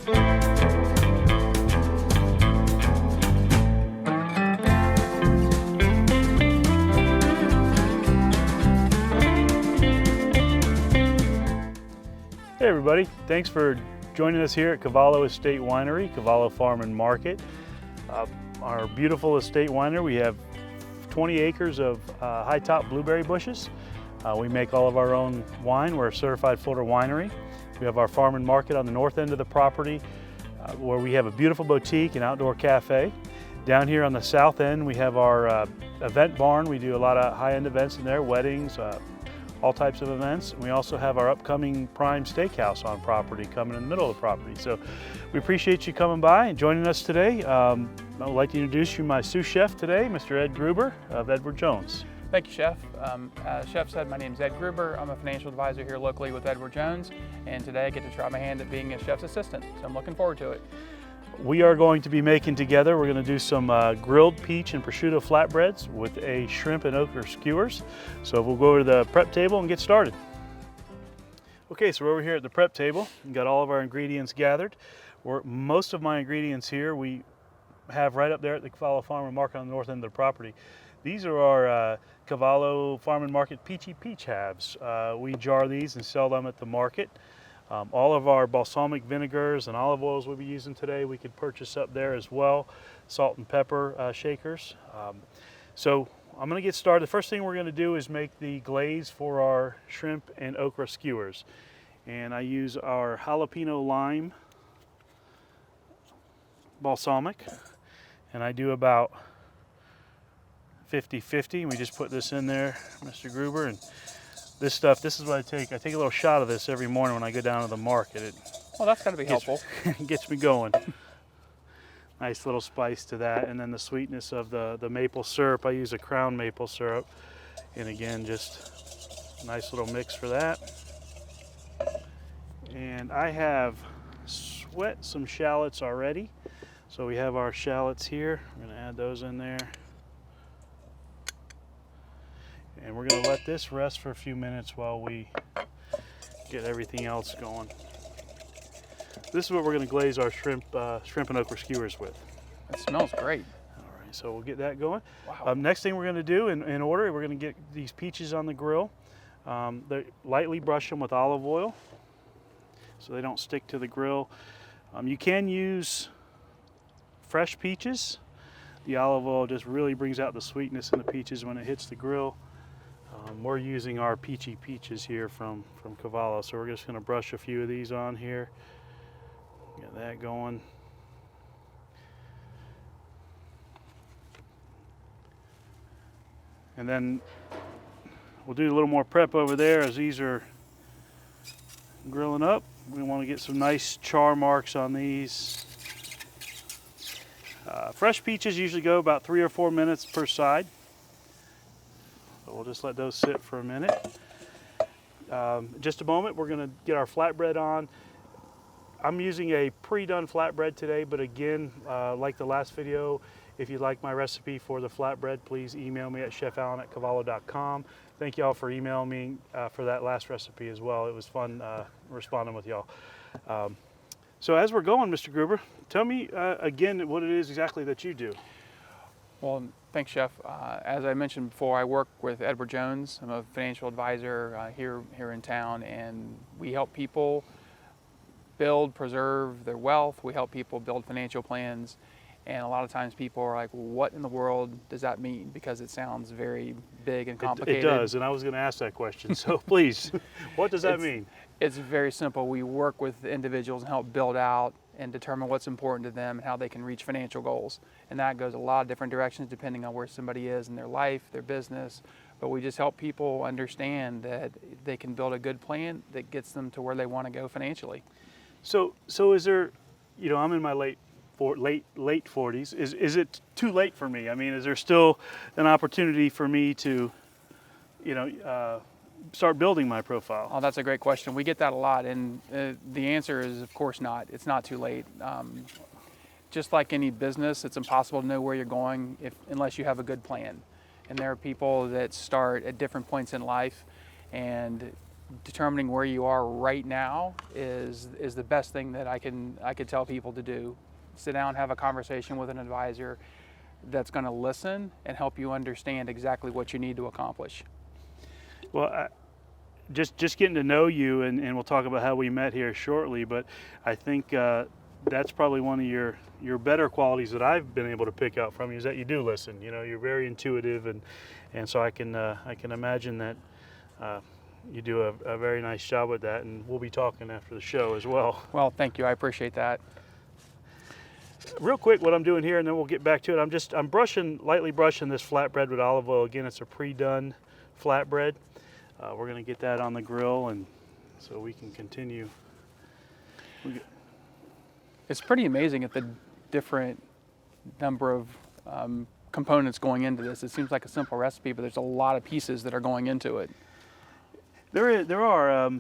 Hey everybody, thanks for joining us here at Cavallo Estate Winery, Cavallo Farm and Market. Our beautiful estate winery, we have 20 acres of high top blueberry bushes. We make all of our own wine. We're a certified Florida winery. We have our farm and market on the north end of the property where we have a beautiful boutique and outdoor cafe. Down here on the south end we have our event barn. We do a lot of high-end events in there, weddings, all types of events. We also have our upcoming prime steakhouse on property coming in the middle of the property. So we appreciate you coming by and joining us today. I'd like to introduce you my sous chef today, Mr. Ed Gruber of Edward Jones. Thank you, Chef. As Chef said, my name is Ed Gruber. I'm a financial advisor here locally with Edward Jones, and today I get to try my hand at being a chef's assistant, so I'm looking forward to it. We are going to be making together, we're going to do some grilled peach and prosciutto flatbreads with a shrimp and okra skewers. So we'll go to the prep table and get started. Okay, so we're over here at the prep table. We've got all of our ingredients gathered. Most of my ingredients here we have right up there at the Cavallo Farm and Market on the north end of the property. These are our Cavallo Farm and Market peachy peach halves. We jar these and sell them at the market. All of our balsamic vinegars and olive oils we'll be using today we could purchase up there as well. Salt and pepper shakers. So I'm going to get started. The first thing we're going to do is make the glaze for our shrimp and okra skewers. And I use our jalapeno lime balsamic. And I do about 50-50. We just put this in there, Mr. Gruber. And this stuff, this is what I take. I take a little shot of this every morning when I go down to the market. Well, that's got to be helpful. It gets me going. Nice little spice to that. And then the sweetness of the maple syrup. I use a Crown maple syrup. And again, just a nice little mix for that. And I have sweat some shallots already. So we have our shallots here. We're going to add those in there. And we're going to let this rest for a few minutes while we get everything else going. This is what we're going to glaze our shrimp and okra skewers with. It smells great. All right, so we'll get that going. Wow. Next thing we're going to do in order, we're going to get these peaches on the grill. Lightly brush them with olive oil so they don't stick to the grill. You can use fresh peaches. The olive oil just really brings out the sweetness in the peaches when it hits the grill. We're using our peachy peaches here from Cavallo, so we're just going to brush a few of these on here. Get that going. And then we'll do a little more prep over there as these are grilling up. We want to get some nice char marks on these. Fresh peaches usually go about 3 or 4 minutes per side. So we'll just let those sit for a minute. Just a moment, we're going to get our flatbread on. I'm using a pre-done flatbread today, but again, like the last video, if you'd like my recipe for the flatbread, please email me at chefallen@cavallo.com. Thank y'all for emailing me for that last recipe as well. It was fun responding with y'all. So as we're going, Mr. Gruber, tell me again what it is exactly that you do. Well, thanks, Chef. As I mentioned before, I work with Edward Jones. I'm a financial advisor here in town, and we help people build, preserve their wealth. We help people build financial plans. And a lot of times people are like, well, what in the world does that mean? Because it sounds very big and complicated. It does, and I was going to ask that question. So please, what does that mean? It's very simple. We work with individuals and help build out and determine what's important to them and how they can reach financial goals. And that goes a lot of different directions depending on where somebody is in their life, their business. But we just help people understand that they can build a good plan that gets them to where they want to go financially. So is there, you know, I'm in my late 40s. Is it too late for me? I mean, is there still an opportunity for me to, you know, start building my profile? Oh, that's a great question. We get that a lot, and the answer is, of course not. It's not too late. Just like any business, it's impossible to know where you're going unless you have a good plan. And there are people that start at different points in life, and determining where you are right now is the best thing that I could tell people to do. Sit down, have a conversation with an advisor that's going to listen and help you understand exactly what you need to accomplish. Well, just getting to know you, and we'll talk about how we met here shortly, but I think that's probably one of your better qualities that I've been able to pick out from you, is that you do listen. You know, you're very intuitive, and so I can imagine that you do a very nice job with that, and we'll be talking after the show as well. Well, thank you. I appreciate that. Real quick, what I'm doing here, and then we'll get back to it. I'm lightly brushing this flatbread with olive oil. Again, it's a pre-done flatbread. We're going to get that on the grill, and so we can continue. It's pretty amazing at the different number of components going into this. It seems like a simple recipe, but there's a lot of pieces that are going into it. There are.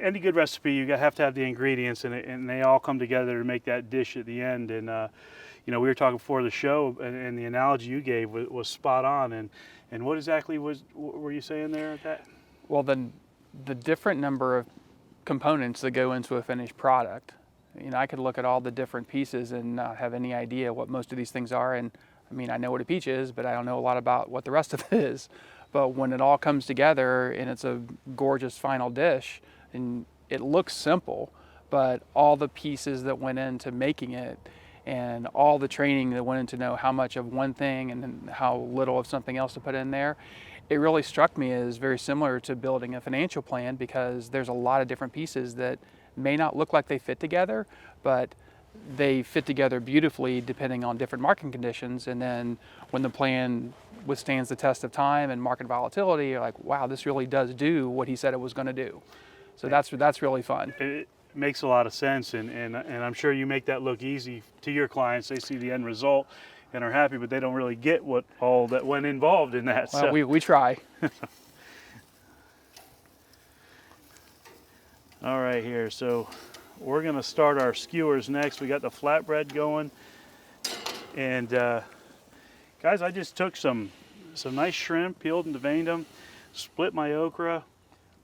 Any good recipe, you have to have the ingredients, and they all come together to make that dish at the end. And you know, we were talking before the show, and the analogy you gave was spot on. And what exactly were you saying there at that? Well, the different number of components that go into a finished product. You know, I could look at all the different pieces and not have any idea what most of these things are. And I mean, I know what a peach is, but I don't know a lot about what the rest of it is. But when it all comes together and it's a gorgeous final dish, and it looks simple, but all the pieces that went into making it and all the training that went into know how much of one thing and then how little of something else to put in there, it really struck me as very similar to building a financial plan, because there's a lot of different pieces that may not look like they fit together, but they fit together beautifully depending on different market conditions. And then when the plan withstands the test of time and market volatility, you're like, wow, this really does do what he said it was going to do. So that's really fun. It makes a lot of sense, and I'm sure you make that look easy to your clients. They see the end result and are happy, but they don't really get what all that went involved in that. Well, so. we try. All right, here. So we're going to start our skewers next. We got the flatbread going, and guys, I just took some nice shrimp, peeled and deveined them, split my okra,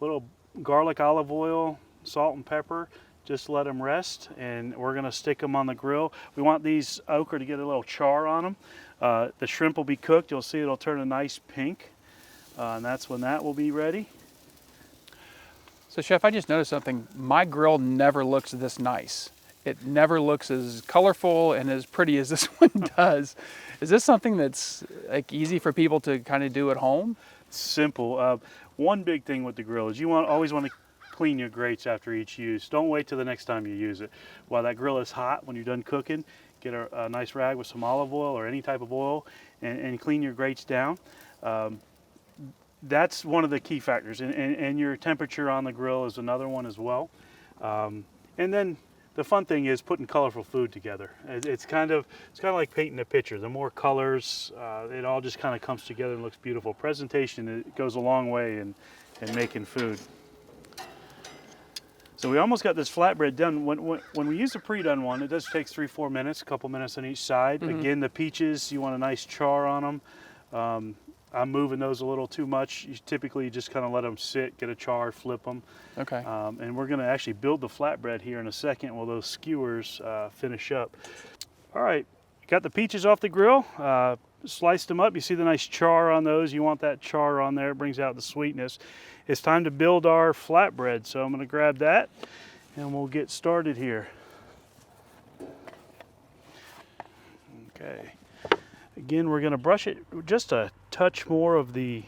little garlic, olive oil, salt and pepper, just let them rest, and we're going to stick them on the grill. We want these okra to get a little char on them. The shrimp will be cooked. You'll see it'll turn a nice pink, and that's when that will be ready. So Chef, I just noticed something. My grill never looks this nice. It never looks as colorful and as pretty as this one does. Is this something that's like easy for people to kind of do at home? Simple. One big thing with the grill is you always want to clean your grates after each use. Don't wait till the next time you use it. While that grill is hot, when you're done cooking, get a nice rag with some olive oil or any type of oil and clean your grates down. That's one of the key factors, and your temperature on the grill is another one as well. And then the fun thing is putting colorful food together. It's kind of like painting a picture. The more colors, it all just kind of comes together and looks beautiful. Presentation, it goes a long way in making food. So we almost got this flatbread done. When we use a pre-done one, it does take 3-4 minutes, a couple minutes on each side. Mm-hmm. Again, the peaches, you want a nice char on them. I'm moving those a little too much. You typically just kind of let them sit, get a char, flip them. Okay. And we're going to actually build the flatbread here in a second while those skewers finish up. All right, got the peaches off the grill, sliced them up. You see the nice char on those. You want that char on there. It brings out the sweetness. It's time to build our flatbread. So I'm going to grab that and we'll get started here. Okay. Again, we're going to brush it just a touch more of the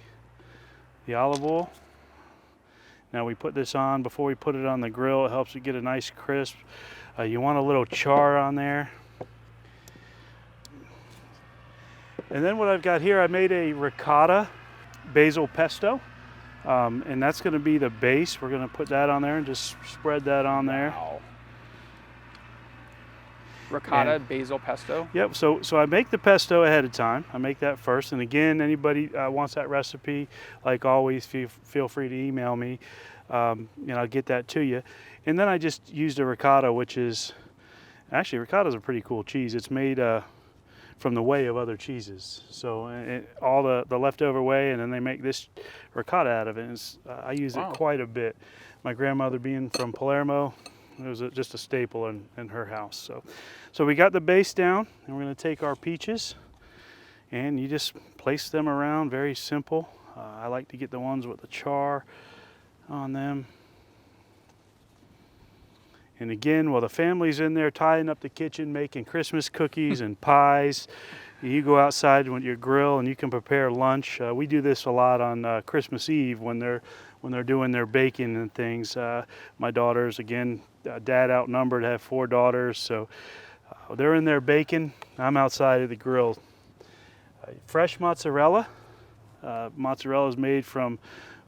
olive oil. Now we put this on before we put it on the grill. It helps it get a nice crisp. You want a little char on there. And then what I've got here, I made a ricotta basil pesto. And that's going to be the base. We're going to put that on there and just spread that on there. Wow. Ricotta basil pesto. Yep. So I make the pesto ahead of time. I make that first. And again, anybody wants that recipe, like always, feel free to email me, and I'll get that to you. And then I just used a ricotta, which is actually ricotta is a pretty cool cheese. It's made from the whey of other cheeses. So all the leftover whey, and then they make this ricotta out of it. And I use it quite a bit. My grandmother being from Palermo, it was just a staple in her house. So we got the base down, and we're going to take our peaches, and you just place them around, very simple. I like to get the ones with the char on them. And again, while the family's in there tidying up the kitchen, making Christmas cookies and pies, you go outside with your grill and you can prepare lunch. We do this a lot on Christmas Eve when they're doing their baking and things. My daughters, again, dad outnumbered, have 4 daughters, so they're in there baking. I'm outside of the grill. Fresh mozzarella. Mozzarella is made from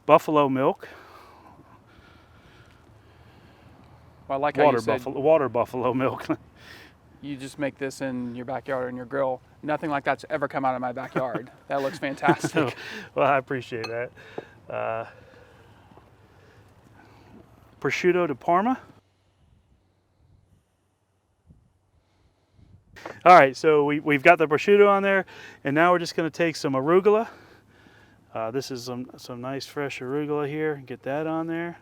buffalo milk. Well, I like how you said water buffalo milk. You just make this in your backyard on your grill. Nothing like that's ever come out of my backyard. That looks fantastic. Well, I appreciate that. Prosciutto di Parma. All right, so we've got the prosciutto on there, and now we're just going to take some arugula. This is some nice fresh arugula here. Get that on there.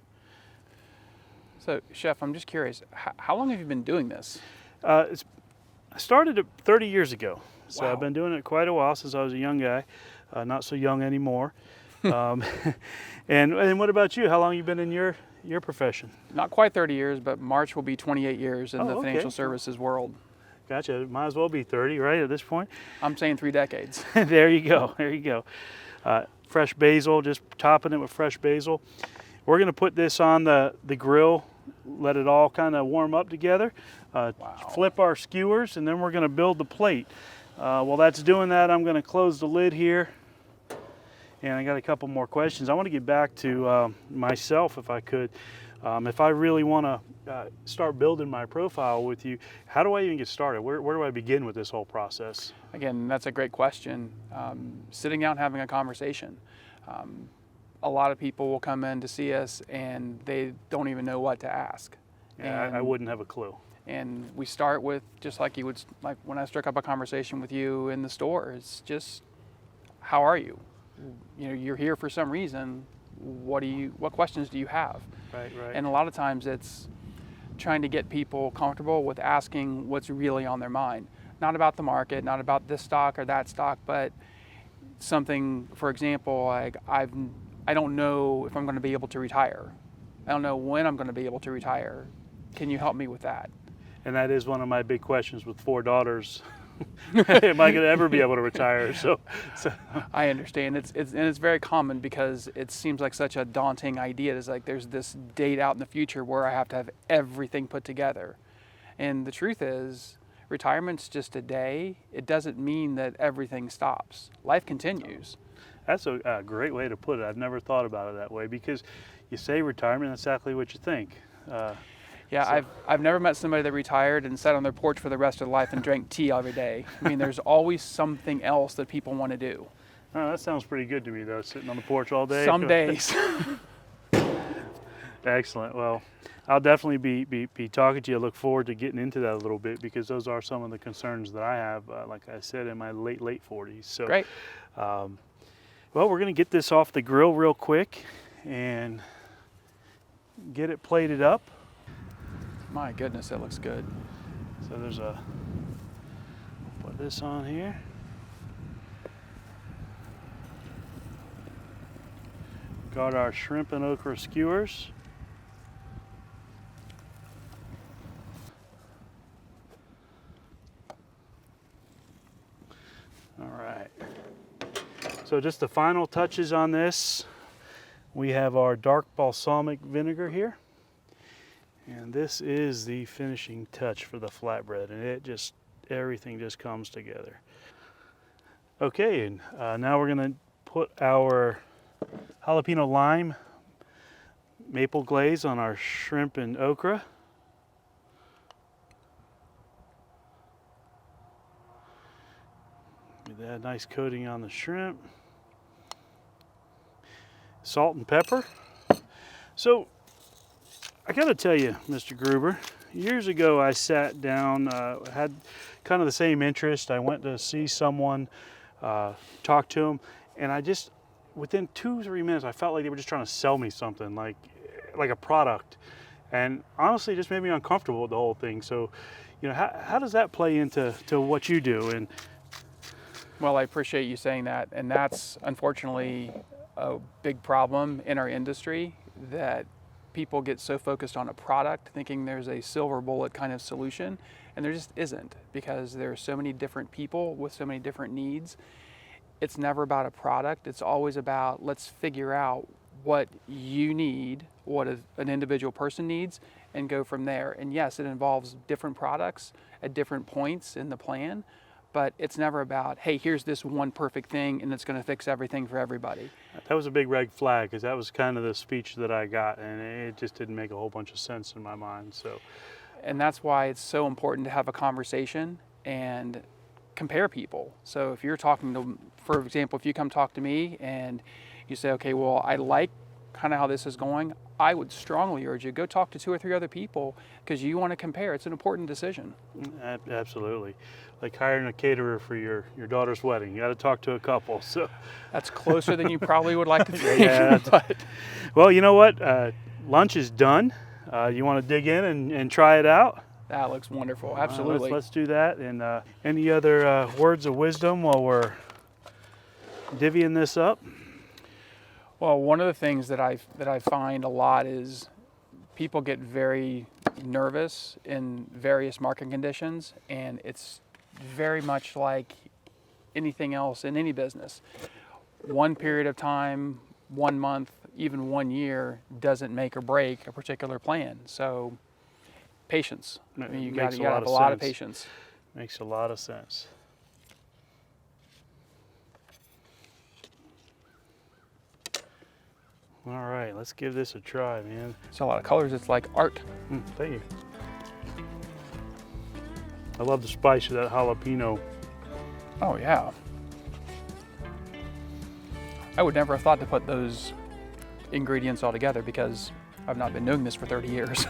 So, Chef, I'm just curious, how long have you been doing this? I started it 30 years ago, so Wow. I've been doing it quite a while since I was a young guy. Not so young anymore. And what about you? How long have you been in your profession? Not quite 30 years, but March will be 28 years in the okay. financial services world. Gotcha. Might as well be 30, right, at this point? I'm saying 3 decades. There you go. There you go. Fresh basil, just topping it with fresh basil. We're going to put this on the grill, let it all kind of warm up together. Flip our skewers, and then we're going to build the plate. While that's doing that, I'm going to close the lid here. And I got a couple more questions. I want to get back to myself, if I could. If I really want to start building my profile with you, how do I even get started? Where do I begin with this whole process? Again, that's a great question. Sitting down, having a conversation. A lot of people will come in to see us and they don't even know what to ask. Yeah, I wouldn't have a clue. And we start with just like you would, like when I struck up a conversation with you in the store. It's just, how are you? You know, you're here for some reason. What questions do you have? Right. And a lot of times it's trying to get people comfortable with asking what's really on their mind. Not about the market, not about this stock or that stock, but something, for example, like I don't know if I'm going to be able to retire. I don't know when I'm going to be able to retire. Can you help me with that? And that is one of my big questions with 4 daughters. Am I going to ever be able to retire? So. I understand. It's very common because it seems like such a daunting idea. It's like there's this date out in the future where I have to have everything put together. And the truth is, retirement's just a day. It doesn't mean that everything stops. Life continues. That's a great way to put it. I've never thought about it that way, because you say retirement, that's exactly what you think. Yeah, I've never met somebody that retired and sat on their porch for the rest of their life and drank tea every day. I mean, there's always something else that people want to do. Oh, that sounds pretty good to me, though, sitting on the porch all day. Some days. Excellent. Well, I'll definitely be talking to you. I look forward to getting into that a little bit, because those are some of the concerns that I have, like I said, in my late 40s. So, great. Well, we're going to get this off the grill real quick and get it plated up. My goodness, that looks good. So put this on here. Got our shrimp and okra skewers. All right. So just the final touches on this. We have our dark balsamic vinegar here. And this is the finishing touch for the flatbread, and everything just comes together. Okay, and now we're gonna put our jalapeno lime maple glaze on our shrimp and okra. Get that nice coating on the shrimp. Salt and pepper. So I gotta tell you, Mr. Gruber, years ago I sat down, had kind of the same interest. I went to see someone, talk to them, and I just, within 2-3 minutes, I felt like they were just trying to sell me something, like a product. And honestly, it just made me uncomfortable with the whole thing. So, you know, how does that play into what you do? And Well, I appreciate you saying that, and that's unfortunately a big problem in our industry, that people get so focused on a product thinking there's a silver bullet kind of solution, and there just isn't, because there's so many different people with so many different needs. It's never about a product. It's always about, let's figure out what you need, what an individual person needs, and go from there. And yes, it involves different products at different points in the plan, but it's never about, hey, here's this one perfect thing and it's going to fix everything for everybody. that was a big red flag, because that was kind of the speech that I got, and it just didn't make a whole bunch of sense in my mind. So, And that's why it's so important to have a conversation and compare people. So if you're talking to, for example, if you come talk to me and you say, okay, well, I like kind of how this is going, I would strongly urge you, go talk to 2 or 3 other people, because you want to compare. It's an important decision. absolutely. Like hiring a caterer for your daughter's wedding. You got to talk to a couple. So That's closer than you probably would like to think. Yeah. But well, you know what? Lunch is done. You want to dig in and try it out? that looks wonderful. Absolutely. Let's do that. And any other words of wisdom while we're divvying this up? Well, one of the things that I find a lot is people get very nervous in various market conditions, and it's very much like anything else in any business. One period of time, 1 month, even 1 year doesn't make or break a particular plan. So patience. I mean, you got to have a lot of patience. Makes a lot of sense. All right, let's give this a try, man. It's a lot of colors. It's like art. Thank you. I love the spice of that jalapeno. Oh yeah. I would never have thought to put those ingredients all together, because I've not been doing this for 30 years.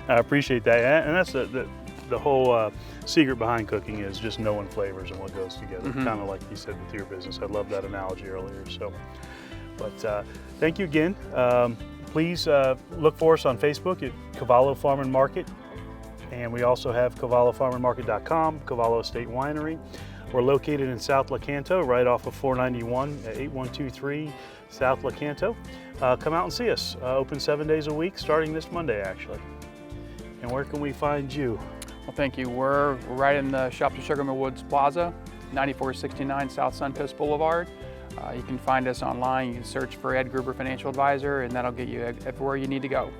I appreciate that, and that's the whole secret behind cooking, is just knowing flavors and what goes together. Kind of like you said with your business. I love that analogy earlier. So, but thank you again. Please look for us on Facebook at Cavallo Farm and Market, and we also have CavalloFarmandMarket.com, Cavallo Estate Winery. We're located in South Lecanto, right off of 491 at 8123 South Lecanto. Come out and see us. Open 7 days a week, starting this Monday, actually. And where can we find you? Well, thank you. We're right in the Shops of Sugarman Woods Plaza, 9469 South Suncoast Boulevard. You can find us online. You can search for Ed Gruber Financial Advisor, and that'll get you everywhere you need to go.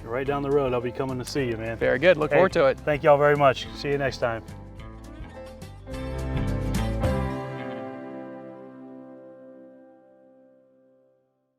You're right down the road. I'll be coming to see you, man. Very good. Look forward to it. Thank y'all very much. See you next time.